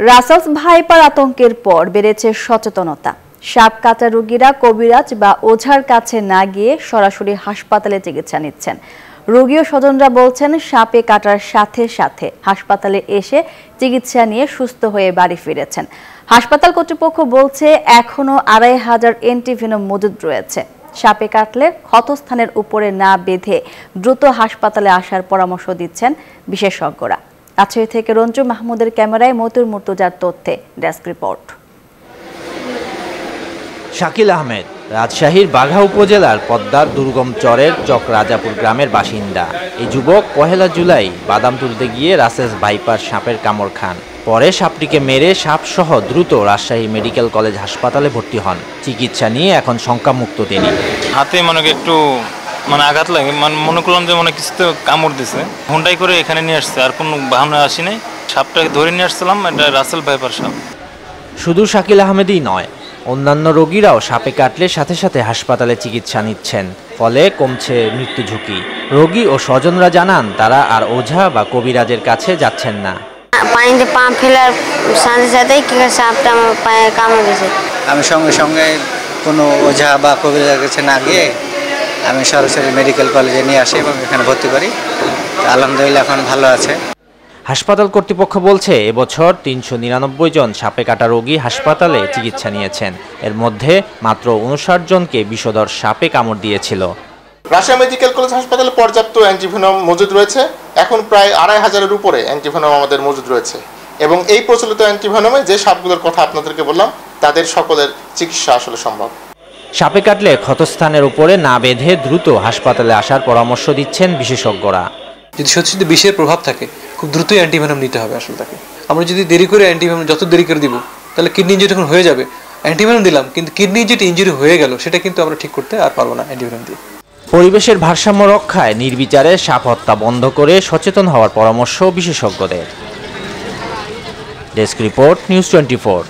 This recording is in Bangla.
রাসেলস ভাইপার আতঙ্কের পর বেড়েছে সচেতনতা। সাপ কাটা রোগীরা কবিরাজ বা ওঝার কাছে না গিয়ে সরাসরি হাসপাতালে চিকিৎসা নিচ্ছেন। রোগী ও স্বজনরা বলছেন, সাপে কাটার সাথে সাথে হাসপাতালে এসে চিকিৎসা নিয়ে সুস্থ হয়ে বাড়ি ফিরেছেন। হাসপাতাল কর্তৃপক্ষ বলছে, এখনো ২৫০০ অ্যান্টিভেনম মজুদ রয়েছে। সাপে কাটলে ক্ষতস্থানের উপরে না বেঁধে দ্রুত হাসপাতালে আসার পরামর্শ দিচ্ছেন বিশেষজ্ঞরা। রাজশাহী থেকে রঞ্জু মাহমুদের ক্যামেরায় মতিউর মুর্তজার তথ্যে ডেস্ক রিপোর্ট। শাকিল আহমেদ রাজশাহীর বাঘা উপজেলার পদ্মার দুর্গম চরের চক রাজাপুর গ্রামের বাসিন্দা। এই যুবক ১ জুলাই বাদাম তুলতে গিয়ে রাসেলস ভাইপার সাপের কামড় খান। পরে সাপটিকে মেরে সাপসহ দ্রুত রাজশাহী মেডিকেল কলেজ হাসপাতালে ভর্তি হন। চিকিৎসা নিয়ে এখন শঙ্কামুক্ত তিনি। হাতে একটু আঘাত লাগে, মনে করলাম যে কিছুতে কামড় দিছে। হুন্ডাই করে এখানে নিয়ে আসছে, আর কোনো বাহনে আসি নাই। সাপটাকে ধরে নিয়ে আসছিলাম, এটা রাসেল ভাইপার সাপ। শুধু শাকিল আহমেদই নয়, অন্যান্য রোগীরাও সাপে কাটলে সাথে সাথে হাসপাতালে চিকিৎসা নিচ্ছেন। ফলে কমছে মৃত্যু ঝুঁকি। রোগী ও স্বজনরা জানান, তারা আর ওঝা বা কবিরাজের কাছে যাচ্ছেন না। পানিতে পা ফেলার সাথে সাথেই সাপটা আমার পায়ে কামড় দিয়েছে। আমি সঙ্গে সঙ্গে কোনো ওঝা বা কবিরাজের কাছে না গিয়ে আমি সরাসরি মেডিকেল কলেজে নিয়ে আসি এবং এখানে ভর্তি করি। আলহামদুলিল্লাহ এখন ভালো আছে। হাসপাতাল কর্তৃপক্ষ বলছে, এবছর ৩৯৯ জন সাপে কাটা রোগী হাসপাতালে চিকিৎসা নিয়েছেন। এর মধ্যে মাত্র ৫৯ জনকে বিষধর সাপে কামড় দিয়েছিল। রাজশাহী মেডিকেল কলেজ হাসপাতালে পর্যাপ্ত অ্যান্টিভেনম মজুদ রয়েছে। এখন প্রায় ২৫০০-এর উপরে অ্যান্টিভেনম আমাদের মজুদ রয়েছে এবং এই প্রচলিত অ্যান্টিভেনমে যে সাপগুলোর কথা আপনাদেরকে বললাম, তাদের সকলের চিকিৎসা আসলে সম্ভব। সাপে কাটলে ক্ষতস্থানের উপরে না বেঁধে দ্রুত হাসপাতালে আসার পরামর্শ দিচ্ছেন বিশেষজ্ঞরা। যদি সত্যি বিষের প্রভাব থাকে, খুব দ্রুতই অ্যান্টিভেনম নিতে হবে আসলে তাকে। আমরা যদি দেরি করে অ্যান্টিভেনম যত দেরি করে দিব, তাহলে কিডনি ইনজুরি যখন হয়ে যাবে, অ্যান্টিভেনম দিলাম কিন্তু কিডনি যেটা ইনজুরি হয়ে গেল, সেটা কিন্তু আমরা ঠিক করতে আর পারবো না অ্যান্টিভেনম দিয়ে। পরিবেশের ভারসাম্য রক্ষায় নির্বিচারে সাপ হত্যা বন্ধ করে সচেতন হওয়ার পরামর্শ বিশেষজ্ঞদের। Desk report, news 24।